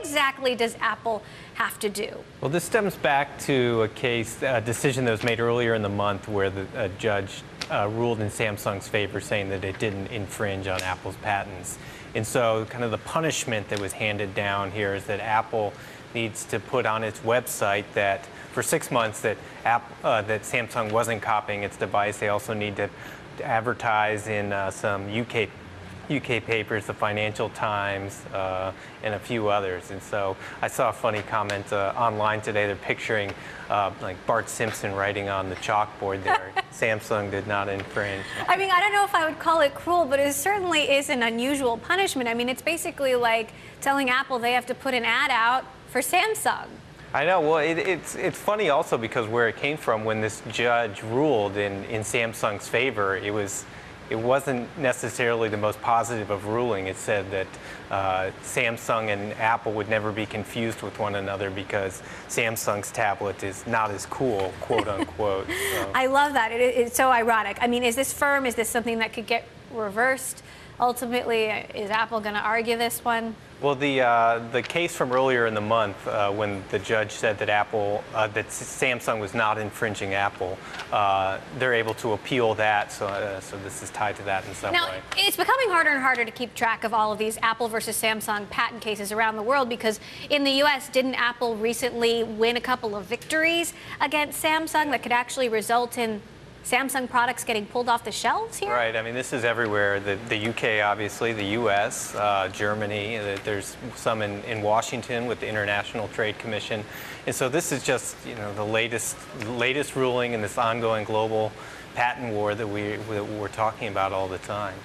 exactly does Apple have to do? Well, this stems back to a decision that was made earlier in the month where the judge ruled in Samsung's favor, saying that it didn't infringe on Apple's patents. And so kind of the punishment that was handed down here is that Apple needs to put on its website that for 6 months that Samsung wasn't copying its device. They also need to advertise in some UK papers, the Financial Times, and a few others. And so I saw a funny comment online today. They're picturing like Bart Simpson writing on the chalkboard there. Samsung did not infringe. I mean, I don't know if I would call it cruel, but it certainly is an unusual punishment. I mean, it's basically like telling Apple they have to put an ad out for Samsung. I know. Well, it's funny also because where it came from when this judge ruled in Samsung's favor, it wasn't necessarily the most positive of ruling. It said that Samsung and Apple would never be confused with one another because Samsung's tablet is not as cool, quote unquote. So. I love that. It's so ironic. I mean, is this firm? Is this something that could get reversed? Ultimately, is Apple going to argue this one? Well, the case from earlier in the month, when the judge said that that Samsung was not infringing Apple, they're able to appeal that. So this is tied to that in some way. Now, it's becoming harder and harder to keep track of all of these Apple versus Samsung patent cases around the world because in the U.S., didn't Apple recently win a couple of victories against Samsung that could actually result in Samsung products getting pulled off the shelves here? Right. I mean, this is everywhere. The UK, obviously, the US, Germany. There's some in Washington with the International Trade Commission. And so this is just, the latest ruling in this ongoing global patent war that we're talking about all the time.